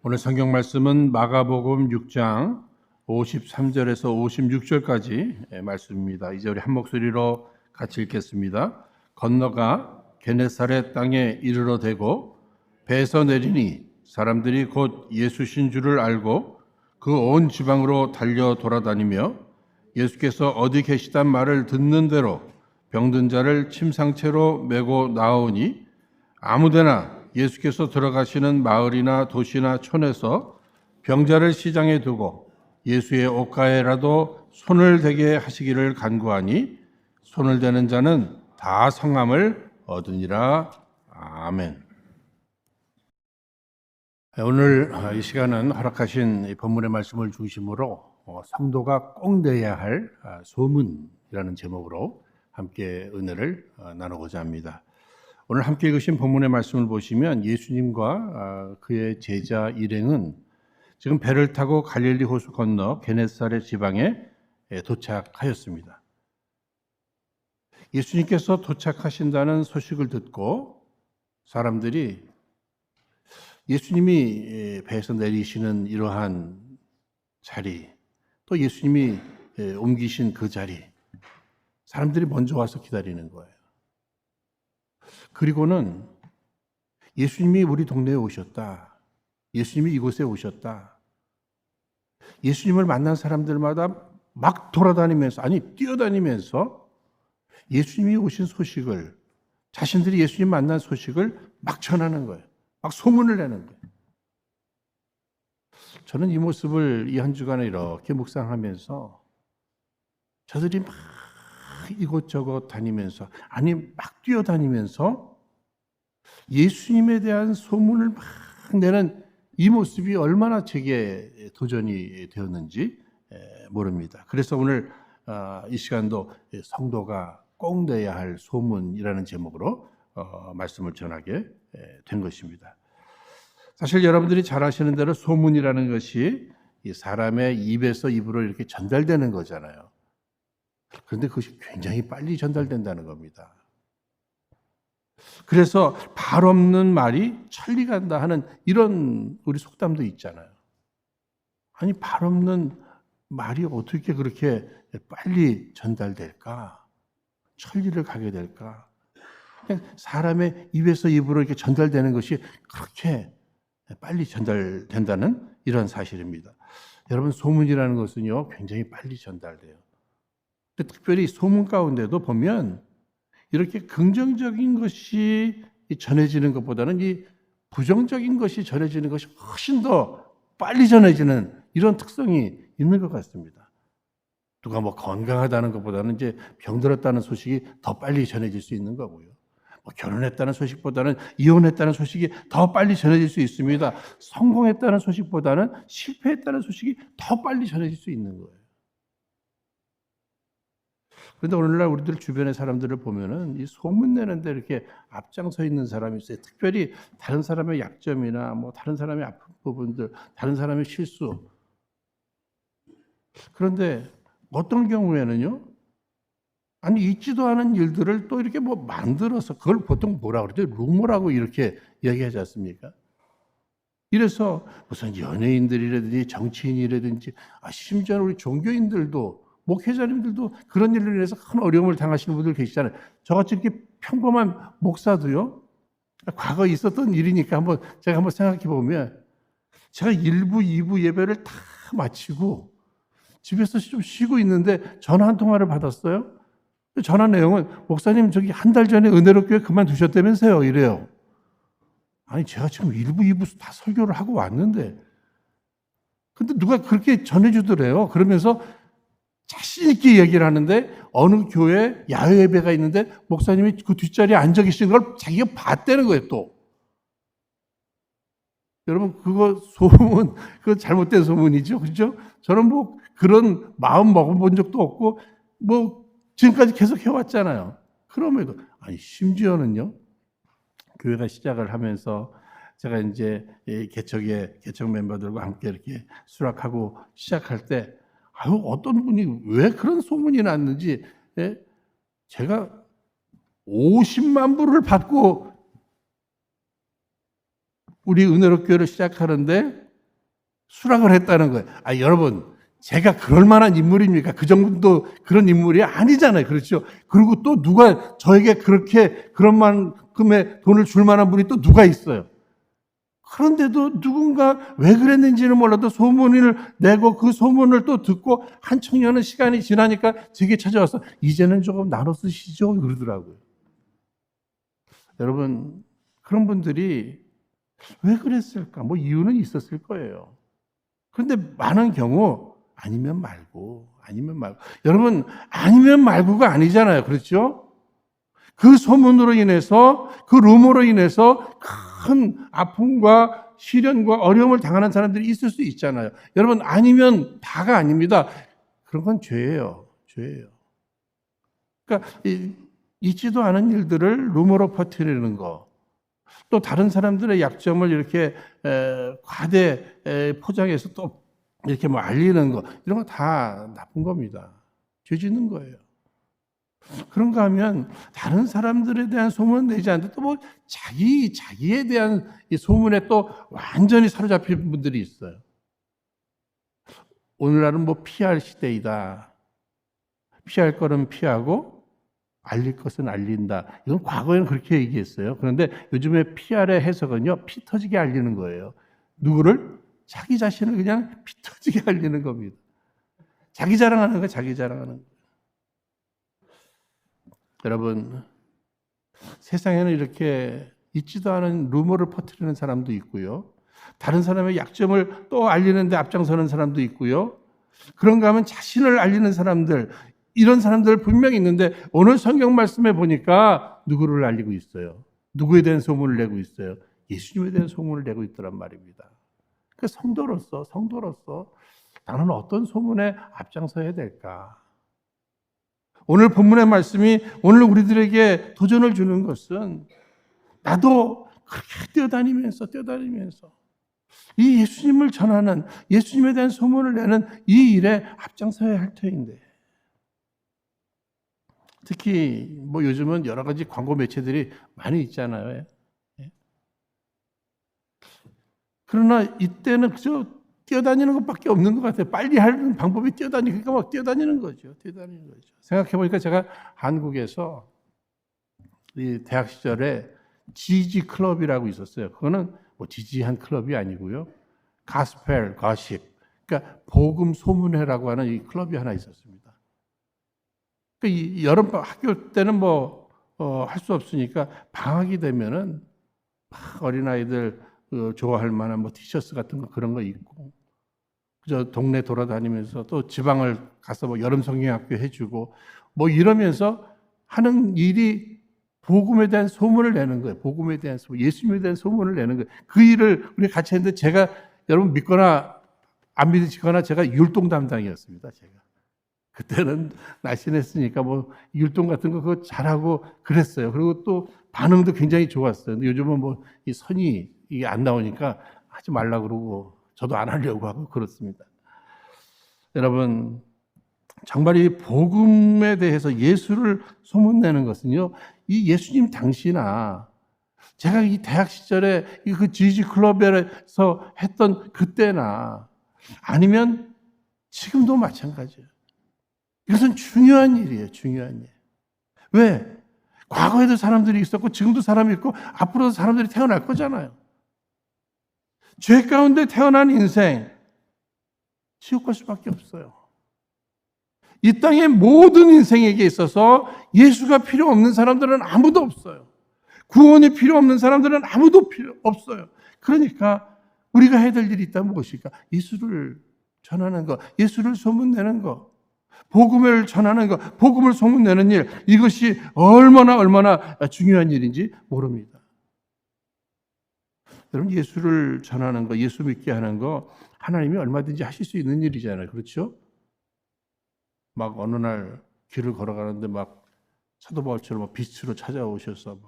오늘 성경 말씀은 마가복음 6장 53절에서 56절까지 말씀입니다. 이제 우리 한 목소리로 같이 읽겠습니다. 건너가 게네사렛 땅에 이르러 대고 배에서 내리니 사람들이 곧 예수신 줄을 알고 그 온 지방으로 달려 돌아다니며 예수께서 어디 계시단 말을 듣는 대로 병든 자를 침상채로 메고 나오니 아무데나 예수께서 들어가시는 마을이나 도시나 촌에서 병자를 시장에 두고 예수의 옷가에라도 손을 대게 하시기를 간구하니 손을 대는 자는 다 성함을 얻으니라. 아멘. 오늘 이 시간은 허락하신 이 본문의 말씀을 중심으로 성도가 꼭 내야 할 소문이라는 제목으로 함께 은혜를 나누고자 합니다. 오늘 함께 읽으신 본문의 말씀을 보시면 예수님과 그의 제자 일행은 지금 배를 타고 갈릴리 호수 건너 게네사렛 지방에 도착하였습니다. 예수님께서 도착하신다는 소식을 듣고 사람들이 예수님이 배에서 내리시는 이러한 자리, 또 예수님이 옮기신 그 자리, 사람들이 먼저 와서 기다리는 거예요. 그리고는 예수님이 우리 동네에 오셨다. 예수님이 이곳에 오셨다. 예수님을 만난 사람들마다 막 돌아다니면서, 뛰어다니면서 예수님이 오신 소식을, 자신들이 예수님 만난 소식을 막 전하는 거예요. 막 소문을 내는 거예요. 저는 이 모습을 이 한 주간에 이렇게 묵상하면서 저들이 막 이곳저곳 다니면서, 막 뛰어다니면서 예수님에 대한 소문을 막 내는 이 모습이 얼마나 제게 도전이 되었는지 모릅니다. 그래서 오늘 이 시간도 성도가 꼭 내야 할 소문이라는 제목으로 말씀을 전하게 된 것입니다. 사실 여러분들이 잘 아시는 대로 소문이라는 것이 사람의 입에서 입으로 이렇게 전달되는 거잖아요. 그런데 그것이 굉장히 빨리 전달된다는 겁니다. 그래서 발 없는 말이 천리 간다 하는 이런 우리 속담도 있잖아요. 발 없는 말이 어떻게 그렇게 빨리 전달될까? 천리를 가게 될까? 그냥 사람의 입에서 입으로 이렇게 전달되는 것이 그렇게 빨리 전달된다는 이런 사실입니다. 여러분, 소문이라는 것은요, 굉장히 빨리 전달돼요. 특별히 소문 가운데도 보면 이렇게 긍정적인 것이 전해지는 것보다는 이 부정적인 것이 전해지는 것이 훨씬 더 빨리 전해지는 이런 특성이 있는 것 같습니다. 누가 건강하다는 것보다는 이제 병들었다는 소식이 더 빨리 전해질 수 있는 거고요. 결혼했다는 소식보다는 이혼했다는 소식이 더 빨리 전해질 수 있습니다. 성공했다는 소식보다는 실패했다는 소식이 더 빨리 전해질 수 있는 거예요. 그런데 오늘날 우리들 주변의 사람들을 보면은 이 소문내는데 이렇게 앞장서 있는 사람이 있어요. 특별히 다른 사람의 약점이나 다른 사람의 아픈 부분들, 다른 사람의 실수. 그런데 어떤 경우에는요, 있지도 않은 일들을 또 이렇게 만들어서 그걸 보통 뭐라 그러죠? 루머라고 이렇게 얘기하지 않습니까? 이래서 무슨 연예인들이라든지 정치인이라든지 심지어 우리 종교인들도 목회자님들도 그런 일로 인해서 큰 어려움을 당하시는 분들 계시잖아요. 저같이 이렇게 평범한 목사도요, 과거에 있었던 일이니까 제가 한번 생각해 보면, 제가 1부, 2부 예배를 다 마치고 집에서 좀 쉬고 있는데 전화 한 통화를 받았어요. 전화 내용은, 목사님 저기 한 달 전에 은혜로 교회 그만두셨다면서요, 이래요. 제가 지금 1부, 2부 다 설교를 하고 왔는데, 근데 누가 그렇게 전해주더래요. 그러면서 자신 있게 얘기를 하는데 어느 교회에 야외 예배가 있는데 목사님이 그 뒷자리에 앉아 계신 걸 자기가 봤다는 거예요, 또. 여러분, 그거 소문, 그거 잘못된 소문이죠. 그렇죠? 저는 그런 마음 먹어본 적도 없고 지금까지 계속 해왔잖아요. 그럼에도 심지어는요, 교회가 시작을 하면서 제가 이제 개척 멤버들과 함께 이렇게 수락하고 시작할 때 어떤 분이 왜 그런 소문이 났는지, 제가 50만 불을 받고 우리 은혜로 교회를 시작하는데 수락을 했다는 거예요. 여러분, 제가 그럴 만한 인물입니까? 그 정도 그런 인물이 아니잖아요. 그렇죠? 그리고 또 누가 저에게 그렇게 그런 만큼의 돈을 줄 만한 분이 또 누가 있어요? 그런데도 누군가 왜 그랬는지는 몰라도 소문을 내고 그 소문을 또 듣고 한 청년은 시간이 지나니까 제게 찾아와서 이제는 조금 나눠 쓰시죠? 그러더라고요. 여러분, 그런 분들이 왜 그랬을까? 뭐 이유는 있었을 거예요. 그런데 많은 경우 아니면 말고. 여러분, 아니면 말고가 아니잖아요. 그렇죠? 그 소문으로 인해서, 그 루머로 인해서 큰 아픔과 시련과 어려움을 당하는 사람들이 있을 수 있잖아요. 여러분, 아니면 다가 아닙니다. 그런 건 죄예요. 그러니까 있지도 않은 일들을 루머로 퍼뜨리는 거. 또 다른 사람들의 약점을 이렇게 과대 포장해서 또 이렇게 뭐 알리는 거, 이런 거 다 나쁜 겁니다. 죄 짓는 거예요. 그런가 하면 다른 사람들에 대한 소문은 내지 않는데 또 뭐 자기에 대한 이 소문에 또 완전히 사로잡힌 분들이 있어요. 오늘날은 뭐 PR 시대이다. 피할 거는 피하고 알릴 것은 알린다. 이건 과거에는 그렇게 얘기했어요. 그런데 요즘에 PR의 해석은요, 피 터지게 알리는 거예요. 누구를? 자기 자신을 그냥 피 터지게 알리는 겁니다. 자기 자랑하는 거예요, 자기 자랑하는 거예요. 여러분, 세상에는 이렇게 있지도 않은 루머를 퍼뜨리는 사람도 있고요. 다른 사람의 약점을 또 알리는데 앞장서는 사람도 있고요. 그런가 하면 자신을 알리는 사람들, 이런 사람들 분명히 있는데 오늘 성경 말씀에 보니까 누구를 알리고 있어요? 누구에 대한 소문을 내고 있어요? 예수님에 대한 소문을 내고 있더란 말입니다. 그 성도로서 나는 어떤 소문에 앞장서야 될까? 오늘 본문의 말씀이 오늘 우리들에게 도전을 주는 것은 나도 그렇게 뛰어다니면서 이 예수님을 전하는, 예수님에 대한 소문을 내는 이 일에 앞장서야 할 터인데, 특히 뭐 요즘은 여러 가지 광고 매체들이 많이 있잖아요. 그러나 이때는 그저 뛰어다니는 것밖에 없는 것 같아요. 빨리 하는 방법이 뛰어다니니까 막 뛰어다니는 거죠. 생각해 보니까 제가 한국에서 이 대학 시절에 지지 클럽이라고 있었어요. 그거는 뭐 지지한 클럽이 아니고요. 가스펠, 거십, 그러니까 복음 소문회라고 하는 이 클럽이 하나 있었습니다. 그러니까 이 여름 학교 때는 뭐 할 수 없으니까 방학이 되면은 막 어린아이들 좋아할 만한 뭐 티셔츠 같은 거 그런 거 입고 그저 동네 돌아다니면서 또 지방을 가서 뭐 여름 성경학교 해주고 뭐 이러면서 하는 일이 복음에 대한 소문을 내는 거예요. 복음에 대한 소문, 예수님에 대한 소문을 내는 거예요. 그 일을 우리 같이 했는데 제가 여러분 믿거나 안 믿으시거나 제가 율동 담당이었습니다. 제가 그때는 날씬했으니까 뭐 율동 같은 거 그거 잘하고 그랬어요. 그리고 또 반응도 굉장히 좋았어요. 근데 요즘은 뭐 이 선이 이게 안 나오니까 하지 말라 그러고 저도 안 하려고 하고 그렇습니다. 여러분, 정말 이 복음에 대해서 예수를 소문내는 것은요, 이 예수님 당시나 제가 이 대학 시절에 그 지지 클럽에서 했던 그때나 아니면 지금도 마찬가지예요. 이것은 중요한 일이에요. 왜? 과거에도 사람들이 있었고 지금도 사람이 있고 앞으로도 사람들이 태어날 거잖아요. 죄 가운데 태어난 인생 지옥 갈 수밖에 없어요. 이 땅의 모든 인생에게 있어서 예수가 필요 없는 사람들은 아무도 없어요. 구원이 필요 없는 사람들은 아무도 필요 없어요. 그러니까 우리가 해야 될 일이 있다면 무엇일까? 예수를 전하는 것, 예수를 소문내는 것, 복음을 전하는 것, 복음을 소문내는 일, 이것이 얼마나 중요한 일인지 모릅니다. 여러분, 예수를 전하는 거, 예수 믿게 하는 거 하나님이 얼마든지 하실 수 있는 일이잖아요. 그렇죠? 막 어느 날 길을 걸어가는데 막 사도 바울처럼 빛으로 찾아오셔서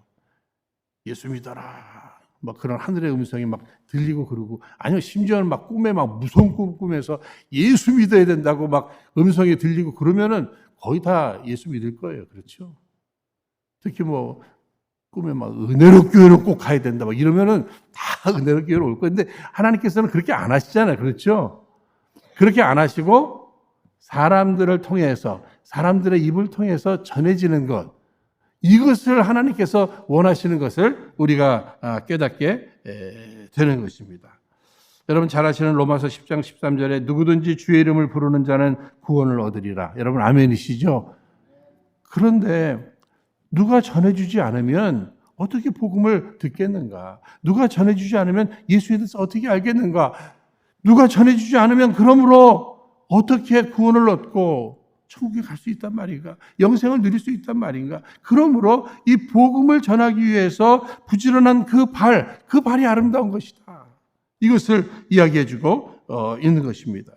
예수 믿어라. 막 그런 하늘의 음성이 막 들리고 그러고, 아니요, 심지어는 막 꿈에 막 무서운 꿈 꾸면서 예수 믿어야 된다고 막 음성이 들리고 그러면은 거의 다 예수 믿을 거예요. 그렇죠? 특히 뭐 꿈에 막 은혜로 교회로 꼭 가야 된다. 막 이러면은 다 은혜로 교회로 올 거예요. 근데 하나님께서는 그렇게 안 하시잖아요. 그렇죠? 그렇게 안 하시고 사람들을 통해서, 사람들의 입을 통해서 전해지는 것, 이것을 하나님께서 원하시는 것을 우리가 깨닫게 되는 것입니다. 여러분 잘 아시는 로마서 10장 13절에 누구든지 주의 이름을 부르는 자는 구원을 얻으리라. 여러분 아멘이시죠? 그런데 누가 전해주지 않으면 어떻게 복음을 듣겠는가? 누가 전해주지 않으면 예수에 대해서 어떻게 알겠는가? 누가 전해주지 않으면 그러므로 어떻게 구원을 얻고 천국에 갈 수 있단 말인가? 영생을 누릴 수 있단 말인가? 그러므로 이 복음을 전하기 위해서 부지런한 그 발이 아름다운 것이다. 이것을 이야기해주고 있는 것입니다.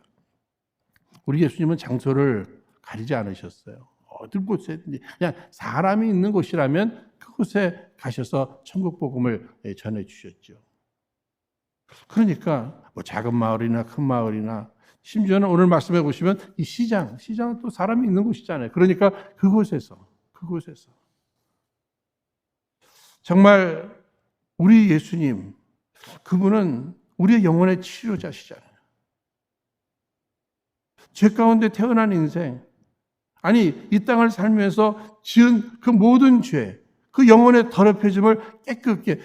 우리 예수님은 장소를 가리지 않으셨어요. 어떤 곳에든지 그냥 사람이 있는 곳이라면 그곳에 가셔서 천국 복음을 전해주셨죠. 그러니까 뭐 작은 마을이나 큰 마을이나 심지어는 오늘 말씀해 보시면 이 시장은 또 사람이 있는 곳이잖아요. 그러니까 그곳에서 정말 우리 예수님, 그분은 우리의 영혼의 치료자시잖아요. 죄 가운데 태어난 인생, 아니 이 땅을 살면서 지은 그 모든 죄, 그 영혼의 더럽혀짐을 깨끗게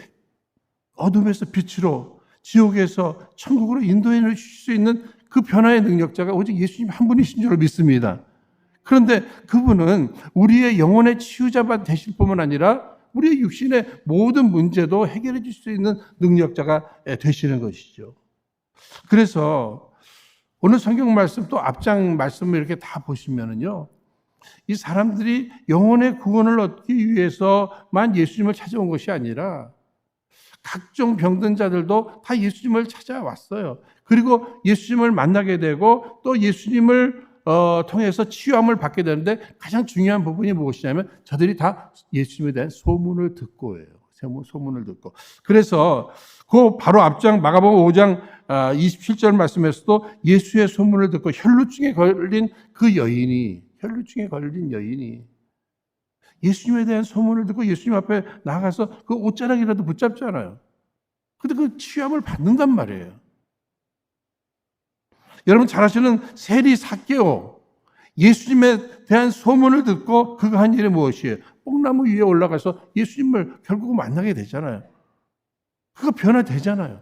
어둠에서 빛으로, 지옥에서 천국으로 인도해 주실 수 있는 그 변화의 능력자가 오직 예수님 한 분이신 줄 믿습니다. 그런데 그분은 우리의 영혼의 치유자만 되실 뿐만 아니라 우리의 육신의 모든 문제도 해결해 줄 수 있는 능력자가 되시는 것이죠. 그래서 오늘 성경 말씀 또 앞장 말씀을 이렇게 다 보시면은요, 이 사람들이 영혼의 구원을 얻기 위해서만 예수님을 찾아온 것이 아니라 각종 병든 자들도 다 예수님을 찾아왔어요. 그리고 예수님을 만나게 되고 또 예수님을 통해서 치유함을 받게 되는데 가장 중요한 부분이 무엇이냐면 저들이 다 예수님에 대한 소문을 듣고예요. 소문을 듣고. 그래서 그 바로 앞장 마가복음 5장 27절 말씀에서도 예수의 소문을 듣고 혈루증에 걸린 여인이 예수님에 대한 소문을 듣고 예수님 앞에 나가서 그 옷자락이라도 붙잡잖아요. 근데 그 치유함을 받는단 말이에요. 여러분 잘 아시는 세리 삭개오, 예수님에 대한 소문을 듣고 그가 한 일이 무엇이에요? 뽕나무 위에 올라가서 예수님을 결국은 만나게 되잖아요. 그가 변화되잖아요.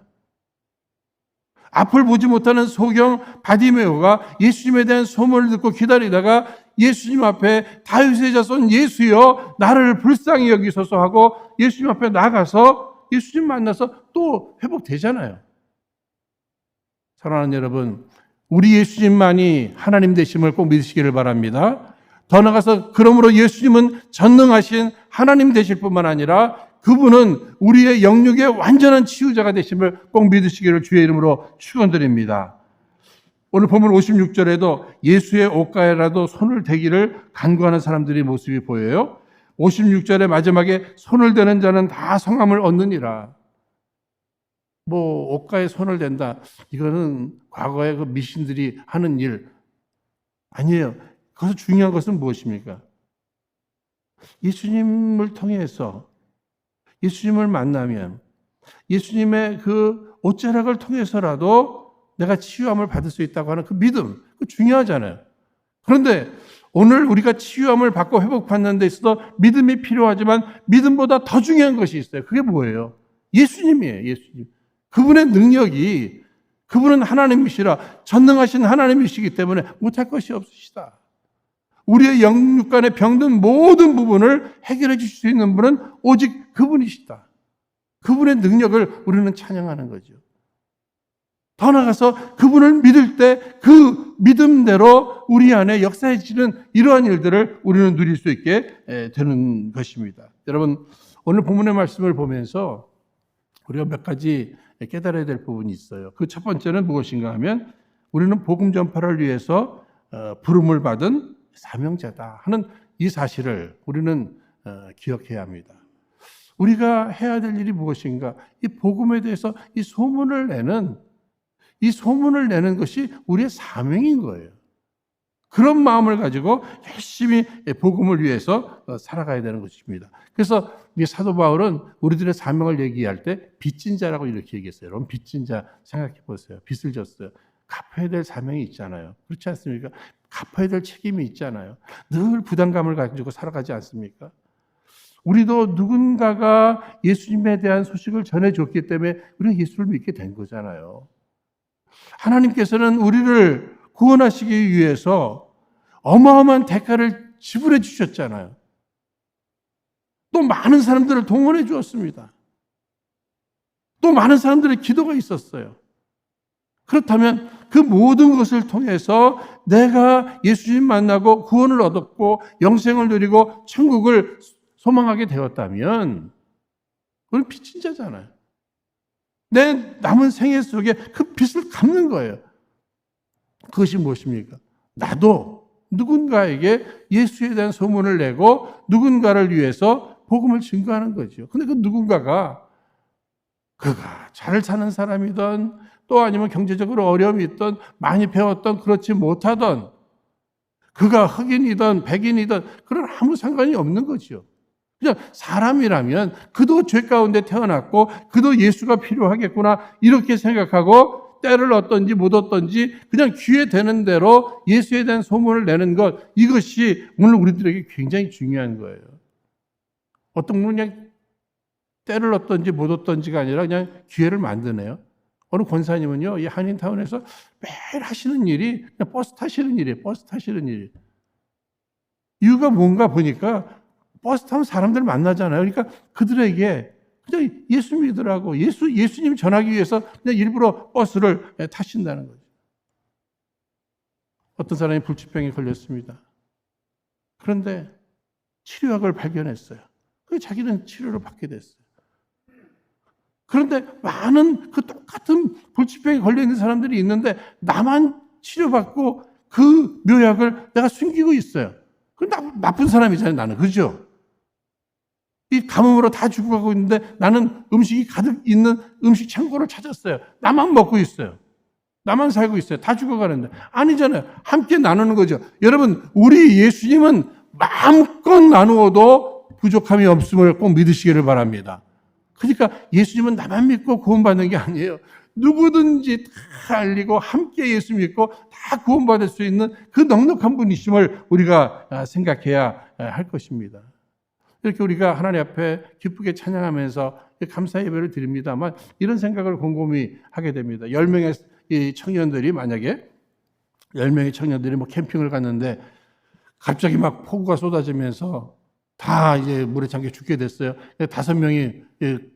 앞을 보지 못하는 소경 바디메오가 예수님에 대한 소문을 듣고 기다리다가 예수님 앞에 다윗의 자손 예수여 나를 불쌍히 여기소서 하고 예수님 앞에 나가서 예수님 만나서 또 회복되잖아요. 사랑하는 여러분, 우리 예수님만이 하나님 되심을 꼭 믿으시기를 바랍니다. 더 나아가서 그러므로 예수님은 전능하신 하나님 되실 뿐만 아니라 그분은 우리의 영육의 완전한 치유자가 되심을 꼭 믿으시기를 주의 이름으로 축원드립니다. 오늘 본문 56절에도 예수의 옷가에라도 손을 대기를 간구하는 사람들의 모습이 보여요. 56절의 마지막에 손을 대는 자는 다 성함을 얻느니라. 뭐 옷가에 손을 댄다. 이거는 과거에 그 미신들이 하는 일 아니에요. 거기서 중요한 것은 무엇입니까? 예수님을 통해서 예수님을 만나면 예수님의 그 옷자락을 통해서라도 내가 치유함을 받을 수 있다고 하는 그 믿음, 그 중요하잖아요. 그런데 오늘 우리가 치유함을 받고 회복받는 데 있어서 믿음이 필요하지만 믿음보다 더 중요한 것이 있어요. 그게 뭐예요? 예수님이에요. 예수님. 그분의 능력이, 그분은 하나님이시라 전능하신 하나님이시기 때문에 못할 것이 없으시다. 우리의 영육간에 병든 모든 부분을 해결해 주실 수 있는 분은 오직 그분이시다. 그분의 능력을 우리는 찬양하는 거죠. 더 나아가서 그분을 믿을 때 그 믿음대로 우리 안에 역사해지는 이러한 일들을 우리는 누릴 수 있게 되는 것입니다. 여러분, 오늘 본문의 말씀을 보면서 우리가 몇 가지 깨달아야 될 부분이 있어요. 그 첫 번째는 무엇인가 하면 우리는 복음 전파를 위해서 부름을 받은 사명자다 하는 이 사실을 우리는 기억해야 합니다. 우리가 해야 될 일이 무엇인가? 이 복음에 대해서 이 소문을 내는 것이 우리의 사명인 거예요. 그런 마음을 가지고 열심히 복음을 위해서 살아가야 되는 것입니다. 그래서 이 사도 바울은 우리들의 사명을 얘기할 때 빚진 자라고 이렇게 얘기했어요. 여러분, 빚진 자 생각해 보세요. 빚을 졌어요. 갚아야 될 사명이 있잖아요. 그렇지 않습니까? 갚아야 될 책임이 있잖아요. 늘 부담감을 가지고 살아가지 않습니까? 우리도 누군가가 예수님에 대한 소식을 전해줬기 때문에 우리가 예수를 믿게 된 거잖아요. 하나님께서는 우리를 구원하시기 위해서 어마어마한 대가를 지불해 주셨잖아요. 또 많은 사람들을 동원해 주었습니다. 또 많은 사람들의 기도가 있었어요. 그렇다면 그 모든 것을 통해서 내가 예수님 만나고 구원을 얻었고 영생을 누리고 천국을 소망하게 되었다면 우리는 빚진 자잖아요. 내 남은 생애 속에 그 빚을 갚는 거예요. 그것이 무엇입니까? 나도 누군가에게 예수에 대한 소문을 내고 누군가를 위해서 복음을 증거하는 거죠. 근데 그 누군가가 그가 잘 사는 사람이든 또 아니면 경제적으로 어려움이 있든 많이 배웠던 그렇지 못하던 그가 흑인이든 백인이든 그런 아무 상관이 없는 거죠. 그냥 사람이라면 그도 죄 가운데 태어났고 그도 예수가 필요하겠구나 이렇게 생각하고 때를 얻든지 못 얻든지 그냥 귀에 되는 대로 예수에 대한 소문을 내는 것, 이것이 오늘 우리들에게 굉장히 중요한 거예요. 어떤 분은 그냥 때를 얻든지 못 얻든지가 아니라 그냥 기회를 만드네요. 어느 권사님은요, 이 한인타운에서 매일 하시는 일이 그냥 버스 타시는 일이에요. 버스 타시는 일. 이유가 뭔가 보니까 버스 타면 사람들 만나잖아요. 그러니까 그들에게 그냥 예수 믿으라고 예수님 전하기 위해서 그냥 일부러 버스를 타신다는 거죠. 어떤 사람이 불치병에 걸렸습니다. 그런데 치료약을 발견했어요. 그래서 자기는 치료를 받게 됐어요. 그런데 많은 그 똑같은 불치병에 걸려있는 사람들이 있는데 나만 치료받고 그 묘약을 내가 숨기고 있어요. 그 나쁜 사람이잖아요, 나는. 그죠? 이 가뭄으로 다 죽어가고 있는데 나는 음식이 가득 있는 음식 창고를 찾았어요. 나만 먹고 있어요. 나만 살고 있어요. 다 죽어가는데. 아니잖아요. 함께 나누는 거죠. 여러분, 우리 예수님은 마음껏 나누어도 부족함이 없음을 꼭 믿으시기를 바랍니다. 그러니까 예수님은 나만 믿고 구원받는 게 아니에요. 누구든지 다 알리고 함께 예수 믿고 다 구원받을 수 있는 그 넉넉한 분이심을 우리가 생각해야 할 것입니다. 이렇게 우리가 하나님 앞에 기쁘게 찬양하면서 감사 예배를 드립니다만 이런 생각을 곰곰이 하게 됩니다. 10명의 이 청년들이 만약에 10명의 청년들이 뭐 캠핑을 갔는데 갑자기 막 폭우가 쏟아지면서 다 이제 물에 잠겨 죽게 됐어요. 5명이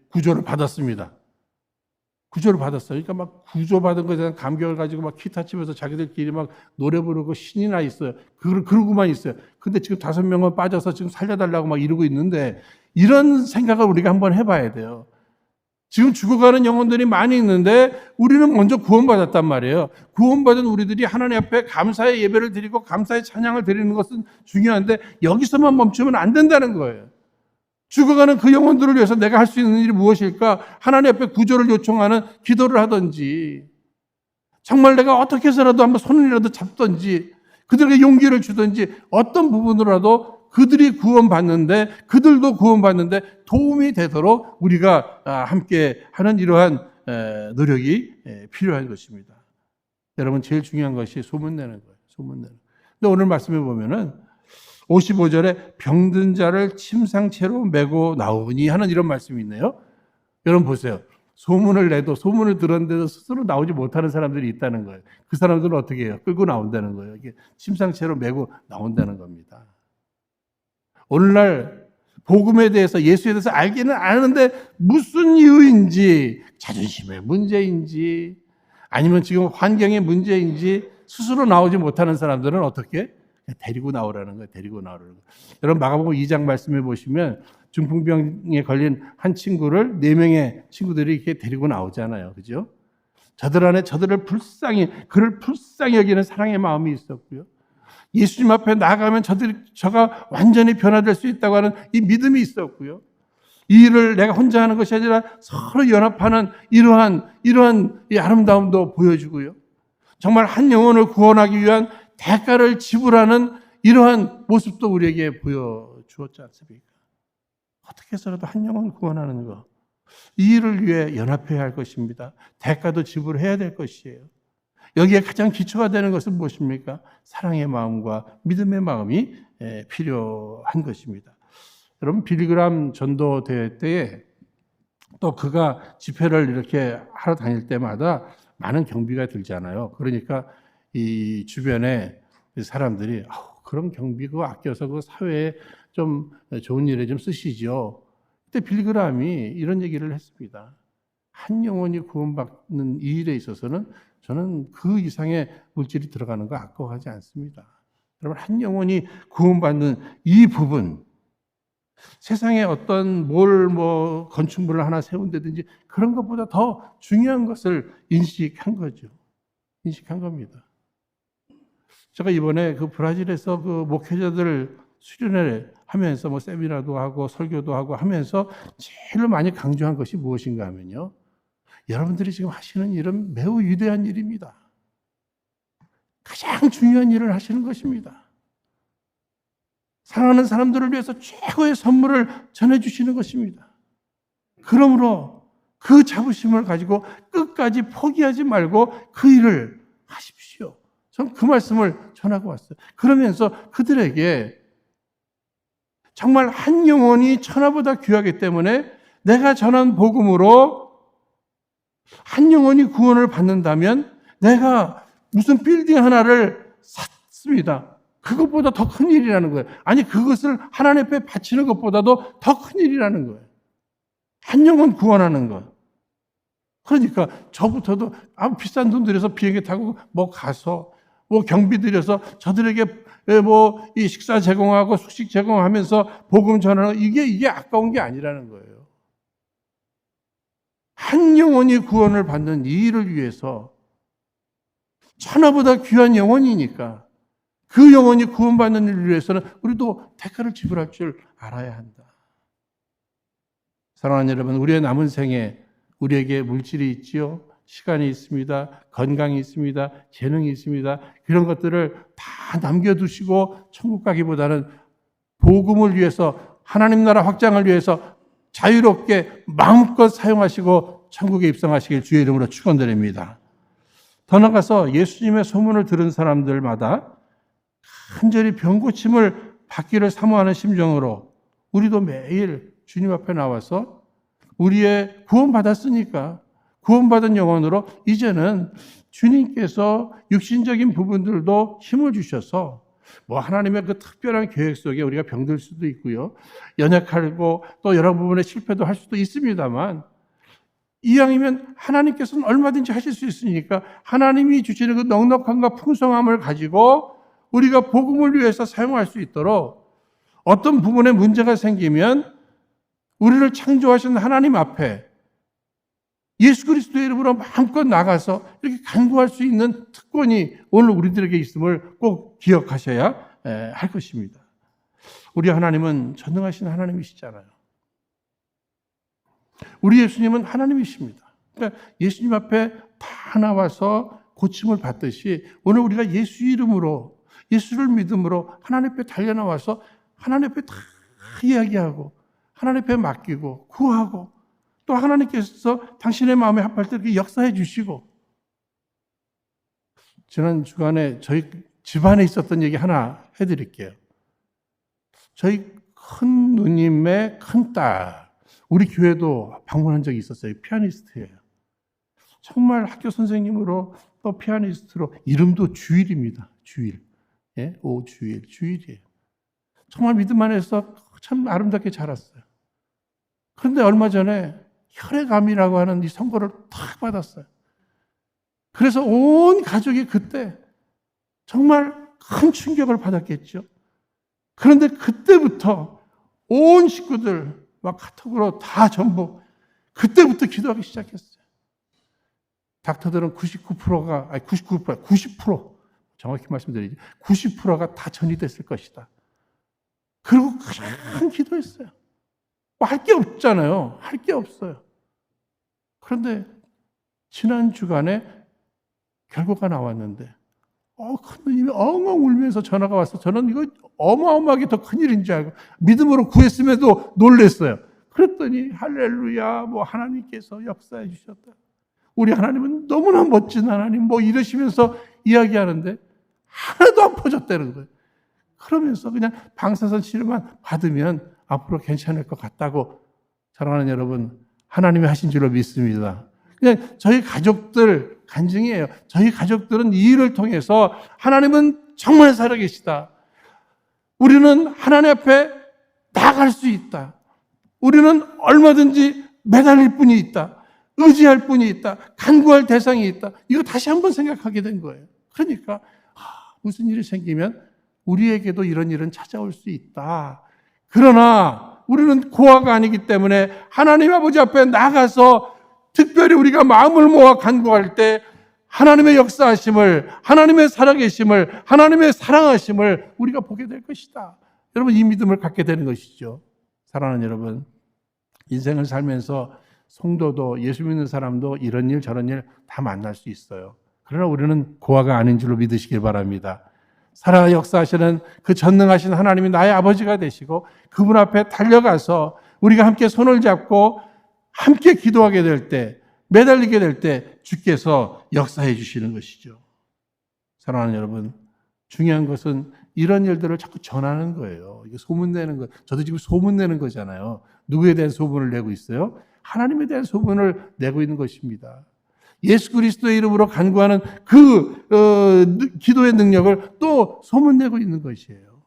구조를 받았습니다. 구조를 받았어요. 그러니까 막 구조받은 것에 대한 감격을 가지고 막 기타 치면서 자기들끼리 막 노래 부르고 신이 나 있어요. 그러고만 있어요. 근데 지금 5명은 빠져서 지금 살려달라고 막 이러고 있는데 이런 생각을 우리가 한번 해봐야 돼요. 지금 죽어가는 영혼들이 많이 있는데 우리는 먼저 구원받았단 말이에요. 구원받은 우리들이 하나님 앞에 감사의 예배를 드리고 감사의 찬양을 드리는 것은 중요한데 여기서만 멈추면 안 된다는 거예요. 죽어가는 그 영혼들을 위해서 내가 할 수 있는 일이 무엇일까? 하나님 앞에 구조를 요청하는 기도를 하든지 정말 내가 어떻게 해서라도 한번 손이라도 잡든지 그들에게 용기를 주든지 어떤 부분으로라도 그들이 구원받는데 그들도 구원받는데 도움이 되도록 우리가 함께 하는 이러한 노력이 필요한 것입니다. 여러분, 제일 중요한 것이 소문내는 거예요. 소문내는. 근데 오늘 말씀해 보면은 55절에 병든 자를 침상채로 메고 나오니 하는 이런 말씀이 있네요. 여러분 보세요. 소문을 내도 소문을 들었는데도 스스로 나오지 못하는 사람들이 있다는 거예요. 그 사람들은 어떻게 해요? 끌고 나온다는 거예요. 이게 침상채로 메고 나온다는 겁니다. 오늘날 복음에 대해서 예수에 대해서 알기는 아는데 무슨 이유인지 자존심의 문제인지 아니면 지금 환경의 문제인지 스스로 나오지 못하는 사람들은 어떻게? 데리고 나오라는 거예요. 데리고 나오라는 거예요. 여러분 마가복음 2장 말씀해 보시면 중풍병에 걸린 한 친구를 4명의 친구들이 이렇게 데리고 나오잖아요. 그죠? 저들 안에 그를 불쌍히 여기는 사랑의 마음이 있었고요. 예수님 앞에 나가면 저가 완전히 변화될 수 있다고 하는 이 믿음이 있었고요. 이 일을 내가 혼자 하는 것이 아니라 서로 연합하는 이러한 이 아름다움도 보여주고요. 정말 한 영혼을 구원하기 위한 대가를 지불하는 이러한 모습도 우리에게 보여주었지 않습니까? 어떻게 해서라도 한 영혼 구원하는 것, 이 일을 위해 연합해야 할 것입니다. 대가도 지불해야 될 것이에요. 여기에 가장 기초가 되는 것은 무엇입니까? 사랑의 마음과 믿음의 마음이 필요한 것입니다. 여러분, 빌리그람 전도대회 때에 또 그가 집회를 이렇게 하러 다닐 때마다 많은 경비가 들잖아요. 그러니까 이 주변에 사람들이 그런 경비 그거 아껴서 그 사회에 좀 좋은 일에 좀 쓰시죠. 그때 빌리그람이 이런 얘기를 했습니다. 한 영혼이 구원받는 이 일에 있어서는 저는 그 이상의 물질이 들어가는 거 아까워하지 않습니다. 여러분, 한 영혼이 구원받는 이 부분, 세상에 어떤 건축물을 하나 세운다든지 그런 것보다 더 중요한 것을 인식한 거죠. 인식한 겁니다. 제가 이번에 그 브라질에서 그 목회자들 수련회 하면서 세미나도 하고 설교도 하고 하면서 제일 많이 강조한 것이 무엇인가 하면요. 여러분들이 지금 하시는 일은 매우 위대한 일입니다. 가장 중요한 일을 하시는 것입니다. 사랑하는 사람들을 위해서 최고의 선물을 전해주시는 것입니다. 그러므로 그 자부심을 가지고 끝까지 포기하지 말고 그 일을 하십시오. 전 그 말씀을 전하고 왔어요. 그러면서 그들에게 정말 한 영혼이 천하보다 귀하기 때문에 내가 전한 복음으로 한 영혼이 구원을 받는다면 내가 무슨 빌딩 하나를 샀습니다. 그것보다 더 큰 일이라는 거예요. 아니, 그것을 하나님 앞에 바치는 것보다도 더 큰 일이라는 거예요. 한 영혼 구원하는 것. 그러니까 저부터도 비싼 돈 들여서 비행기 타고 가서 경비 들여서 저들에게 이 식사 제공하고 숙식 제공하면서 복음 전하는 이게 아까운 게 아니라는 거예요. 한 영혼이 구원을 받는 이 일을 위해서 천하보다 귀한 영혼이니까 그 영혼이 구원받는 일을 위해서는 우리도 대가를 지불할 줄 알아야 한다. 사랑하는 여러분, 우리의 남은 생에 우리에게 물질이 있지요. 시간이 있습니다. 건강이 있습니다. 재능이 있습니다. 그런 것들을 다 남겨두시고 천국 가기보다는 복음을 위해서 하나님 나라 확장을 위해서 자유롭게 마음껏 사용하시고 천국에 입성하시길 주의 이름으로 축원드립니다. 더 나아가서 예수님의 소문을 들은 사람들마다 간절히 병고침을 받기를 사모하는 심정으로 우리도 매일 주님 앞에 나와서 우리의 구원받았으니까 구원받은 영혼으로 이제는 주님께서 육신적인 부분들도 힘을 주셔서 하나님의 그 특별한 계획 속에 우리가 병들 수도 있고요. 연약하고 또 여러 부분에 실패도 할 수도 있습니다만 이왕이면 하나님께서는 얼마든지 하실 수 있으니까 하나님이 주시는 그 넉넉함과 풍성함을 가지고 우리가 복음을 위해서 사용할 수 있도록 어떤 부분에 문제가 생기면 우리를 창조하신 하나님 앞에 예수 그리스도의 이름으로 마음껏 나가서 이렇게 간구할 수 있는 특권이 오늘 우리들에게 있음을 꼭 기억하셔야 할 것입니다. 우리 하나님은 전능하신 하나님이시잖아요. 우리 예수님은 하나님이십니다. 그러니까 예수님 앞에 다 나와서 고침을 받듯이 오늘 우리가 예수 이름으로 예수를 믿음으로 하나님 앞에 달려나와서 하나님 앞에 다 이야기하고 하나님 앞에 맡기고 구하고 또 하나님께서 당신의 마음에 합할 때 이렇게 역사해 주시고 지난 주간에 저희 집안에 있었던 얘기 하나 해드릴게요. 저희 큰 누님의 큰딸 우리 교회도 방문한 적이 있었어요. 피아니스트예요. 정말 학교 선생님으로 또 피아니스트로 이름도 주일입니다. 주일. 예? 오주일. 주일이에요. 정말 믿음 안에서 참 아름답게 자랐어요. 그런데 얼마 전에 혈액암이라고 하는 이 선고를 탁 받았어요. 그래서 온 가족이 그때 정말 큰 충격을 받았겠죠. 그런데 그때부터 온 식구들 막 카톡으로 다 전부 그때부터 기도하기 시작했어요. 닥터들은 99%가, 아니 99%, 90% 정확히 말씀드리지 90%가 다 전이됐을 것이다. 그리고 큰 기도했어요. 할 게 없잖아요. 할 게 없어요. 그런데 지난 주간에 결과가 나왔는데 큰 누님이 엉엉 울면서 전화가 와서 저는 이거 어마어마하게 더 큰일인 줄 알고 믿음으로 구했음에도 놀랐어요. 그랬더니 할렐루야, 하나님께서 역사해 주셨다. 우리 하나님은 너무나 멋진 하나님, 이러시면서 이야기하는데 하나도 안 퍼졌다는 거예요. 그러면서 그냥 방사선 치료만 받으면 앞으로 괜찮을 것 같다고. 사랑하는 여러분, 하나님이 하신 줄로 믿습니다. 그냥 저희 가족들 간증이에요. 저희 가족들은 이 일을 통해서 하나님은 정말 살아계시다. 우리는 하나님 앞에 나아갈 수 있다. 우리는 얼마든지 매달릴 뿐이 있다. 의지할 뿐이 있다. 간구할 대상이 있다. 이거 다시 한번 생각하게 된 거예요. 그러니까 무슨 일이 생기면 우리에게도 이런 일은 찾아올 수 있다. 그러나 우리는 고아가 아니기 때문에 하나님 아버지 앞에 나가서 특별히 우리가 마음을 모아 간구할 때 하나님의 역사하심을, 하나님의 살아계심을, 하나님의 사랑하심을 우리가 보게 될 것이다. 여러분, 이 믿음을 갖게 되는 것이죠. 사랑하는 여러분, 인생을 살면서 성도도 예수 믿는 사람도 이런 일 저런 일 다 만날 수 있어요. 그러나 우리는 고아가 아닌 줄로 믿으시길 바랍니다. 살아 역사하시는 그 전능하신 하나님이 나의 아버지가 되시고 그분 앞에 달려가서 우리가 함께 손을 잡고 함께 기도하게 될 때, 매달리게 될 때 주께서 역사해 주시는 것이죠. 사랑하는 여러분, 중요한 것은 이런 일들을 자꾸 전하는 거예요. 이게 소문내는 거. 저도 지금 소문내는 거잖아요. 누구에 대한 소문을 내고 있어요? 하나님에 대한 소문을 내고 있는 것입니다. 예수 그리스도의 이름으로 간구하는 기도의 능력을 또 소문내고 있는 것이에요.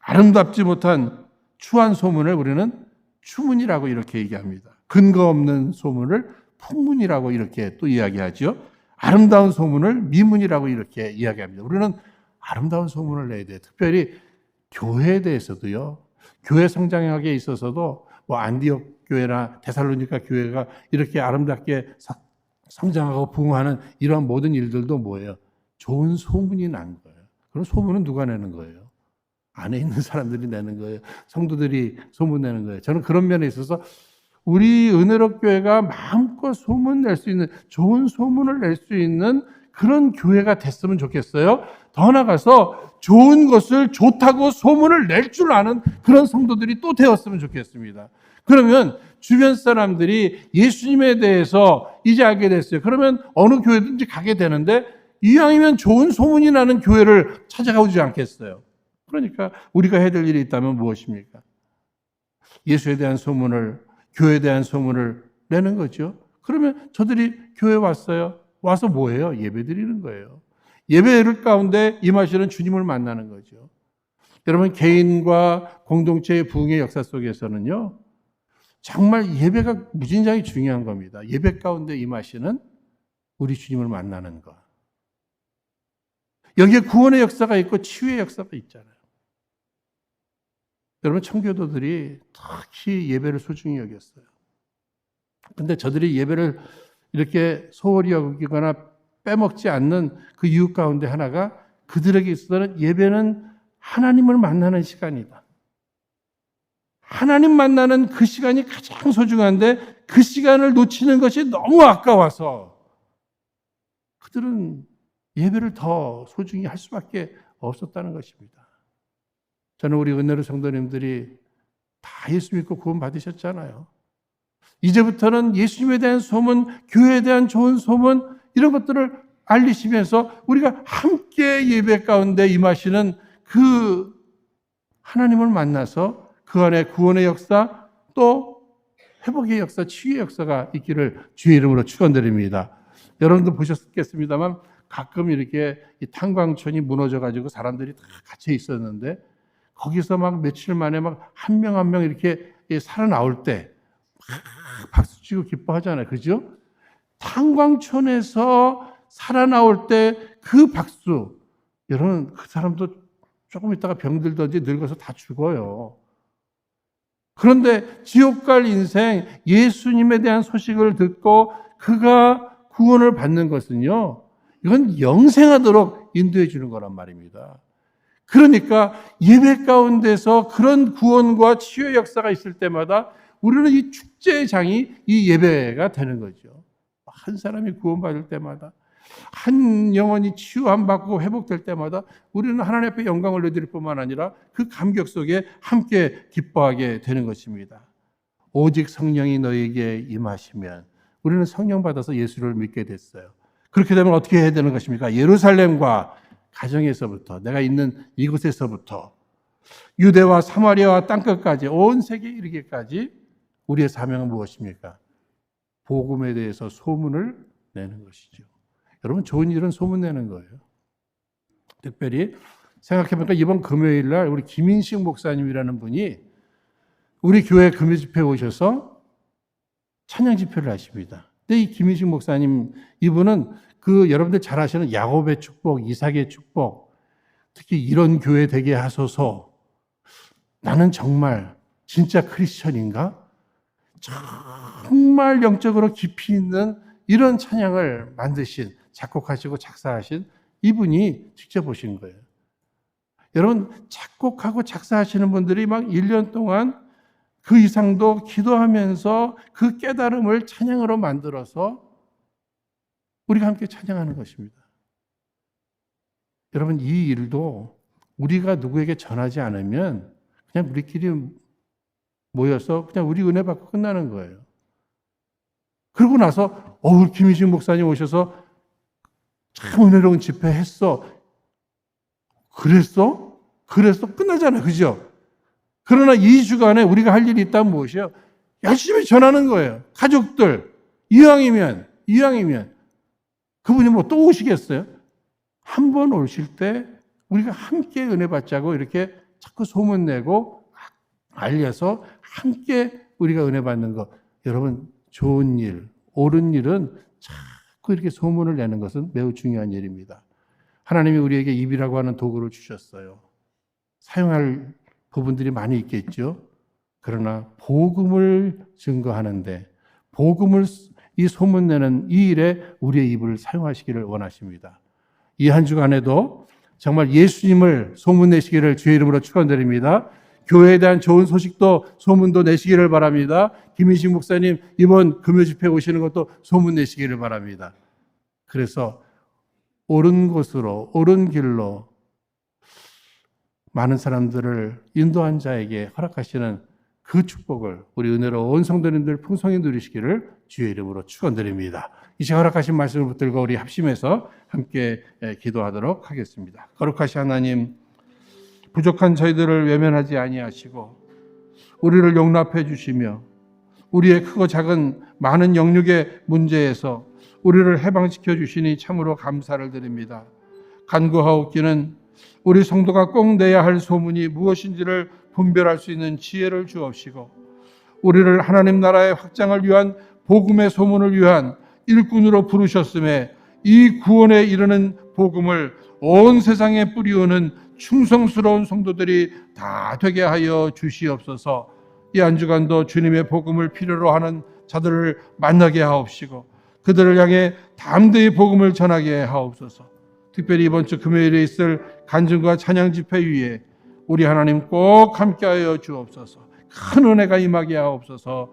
아름답지 못한 추한 소문을 우리는 추문이라고 이렇게 얘기합니다. 근거 없는 소문을 풍문이라고 이렇게 또 이야기하죠. 아름다운 소문을 미문이라고 이렇게 이야기합니다. 우리는 아름다운 소문을 내야 돼요. 특별히 교회에 대해서도요. 교회 성장하기에 있어서도 안디옥 교회나 데살로니가 교회가 이렇게 아름답게 성장하고 부흥하는 이러한 모든 일들도 뭐예요? 좋은 소문이 난 거예요. 그럼 소문은 누가 내는 거예요? 안에 있는 사람들이 내는 거예요. 성도들이 소문 내는 거예요. 저는 그런 면에 있어서 우리 은혜롭 교회가 마음껏 소문 낼 수 있는, 좋은 소문을 낼 수 있는 그런 교회가 됐으면 좋겠어요. 더 나아가서 좋은 것을 좋다고 소문을 낼 줄 아는 그런 성도들이 또 되었으면 좋겠습니다. 그러면 주변 사람들이 예수님에 대해서 이제 알게 됐어요. 그러면 어느 교회든지 가게 되는데 이왕이면 좋은 소문이 나는 교회를 찾아가지 않겠어요. 그러니까 우리가 해야 될 일이 있다면 무엇입니까? 예수에 대한 소문을, 교회에 대한 소문을 내는 거죠. 그러면 저들이 교회에 왔어요. 와서 뭐예요? 예배 드리는 거예요. 예배를 가운데 임하시는 주님을 만나는 거죠. 여러분, 개인과 공동체의 부흥의 역사 속에서는요, 정말 예배가 무진장이 중요한 겁니다. 예배 가운데 임하시는 우리 주님을 만나는 것. 여기에 구원의 역사가 있고 치유의 역사가 있잖아요. 여러분, 청교도들이 특히 예배를 소중히 여겼어요. 근데 저들이 예배를 이렇게 소홀히 여기거나 빼먹지 않는 그 이유 가운데 하나가 그들에게 있어서는 예배는 하나님을 만나는 시간이다. 하나님 만나는 그 시간이 가장 소중한데 그 시간을 놓치는 것이 너무 아까워서 그들은 예배를 더 소중히 할 수밖에 없었다는 것입니다. 저는 우리 은혜로 성도님들이 다 예수 믿고 구원 받으셨잖아요. 이제부터는 예수님에 대한 소문, 교회에 대한 좋은 소문 이런 것들을 알리시면서 우리가 함께 예배 가운데 임하시는 그 하나님을 만나서 그 안에 구원의 역사 또 회복의 역사, 치유의 역사가 있기를 주의 이름으로 축원드립니다. 여러분도 보셨겠습니다만 가끔 이렇게 이 탄광촌이 무너져가지고 사람들이 다 갇혀 있었는데 거기서 막 며칠 만에 막 한 명 한 명 이렇게 살아나올 때 막 박수 치고 기뻐하잖아요. 그죠? 탄광촌에서 살아나올 때 그 박수, 여러분 그 사람도 조금 있다가 병들든지 늙어서 다 죽어요. 그런데 지옥 갈 인생, 예수님에 대한 소식을 듣고 그가 구원을 받는 것은요, 이건 영생하도록 인도해 주는 거란 말입니다. 그러니까 예배 가운데서 그런 구원과 치유의 역사가 있을 때마다 우리는 이 축제의 장이 이 예배가 되는 거죠. 한 사람이 구원받을 때마다 한 영혼이 치유함받고 회복될 때마다 우리는 하나님 앞에 영광을 올려드릴 뿐만 아니라 그 감격 속에 함께 기뻐하게 되는 것입니다. 오직 성령이 너에게 임하시면 우리는 성령 받아서 예수를 믿게 됐어요. 그렇게 되면 어떻게 해야 되는 것입니까? 예루살렘과 가정에서부터, 내가 있는 이곳에서부터 유대와 사마리아와 땅끝까지 온 세계에 이르기까지 우리의 사명은 무엇입니까? 복음에 대해서 소문을 내는 것이죠. 여러분, 좋은 일은 소문내는 거예요. 특별히 생각해보니까 이번 금요일 날 우리 김인식 목사님이라는 분이 우리 교회 금요 집회에 오셔서 찬양 집회를 하십니다. 근데 이 김인식 목사님, 이분은 그 여러분들 잘 아시는 야곱의 축복, 이삭의 축복, 특히 이런 교회 되게 하소서, 나는 정말 진짜 크리스천인가? 정말 영적으로 깊이 있는 이런 찬양을 만드신, 작곡하시고 작사하신 이분이 직접 오신 거예요. 여러분, 작곡하고 작사하시는 분들이 막 1년 동안 그 이상도 기도하면서 그 깨달음을 찬양으로 만들어서 우리가 함께 찬양하는 것입니다. 여러분, 이 일도 우리가 누구에게 전하지 않으면 그냥 우리끼리 모여서 그냥 우리 은혜 받고 끝나는 거예요. 그러고 나서 김희식 목사님 오셔서 참 은혜로운 집회 했어. 그랬어? 끝나잖아요. 그죠? 그러나 2주간에 우리가 할 일이 있다면 무엇이요? 열심히 전하는 거예요. 가족들, 이왕이면 그분이 뭐 또 오시겠어요? 한 번 오실 때 우리가 함께 은혜 받자고 이렇게 자꾸 소문내고 알려서 함께 우리가 은혜 받는 것. 여러분, 좋은 일, 옳은 일은 자꾸 이렇게 소문을 내는 것은 매우 중요한 일입니다. 하나님이 우리에게 입이라고 하는 도구를 주셨어요. 사용할 부분들이 많이 있겠죠. 그러나 복음을 증거하는데, 복음을 이 소문내는 이 일에 우리의 입을 사용하시기를 원하십니다. 이 한 주간에도 정말 예수님을 소문내시기를 주의 이름으로 축원드립니다. 교회에 대한 좋은 소식도 소문도 내시기를 바랍니다. 김인식 목사님 이번 금요 집회 오시는 것도 소문내시기를 바랍니다. 그래서 옳은 곳으로, 옳은 길로 많은 사람들을 인도한 자에게 허락하시는 그 축복을 우리 은혜로운 성도님들 풍성히 누리시기를 주의 이름으로 축원드립니다. 이 시간 허락하신 말씀을 붙들고 우리 합심해서 함께 기도하도록 하겠습니다. 거룩하신 하나님, 부족한 저희들을 외면하지 아니하시고 우리를 용납해 주시며 우리의 크고 작은 많은 영육의 문제에서 우리를 해방시켜 주시니 참으로 감사를 드립니다. 간구하옵기는 우리 성도가 꼭 내야 할 소문이 무엇인지를 분별할 수 있는 지혜를 주옵시고 우리를 하나님 나라의 확장을 위한 복음의 소문을 위한 일꾼으로 부르셨음에 이 구원에 이르는 복음을 온 세상에 뿌리우는 충성스러운 성도들이 다 되게 하여 주시옵소서. 이 한 주간도 주님의 복음을 필요로 하는 자들을 만나게 하옵시고 그들을 향해 담대히 복음을 전하게 하옵소서. 특별히 이번 주 금요일에 있을 간증과 찬양 집회 위에 우리 하나님 꼭 함께하여 주옵소서. 큰 은혜가 임하게 하옵소서.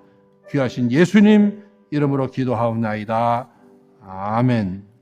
귀하신 예수님 이름으로 기도하옵나이다. 아멘.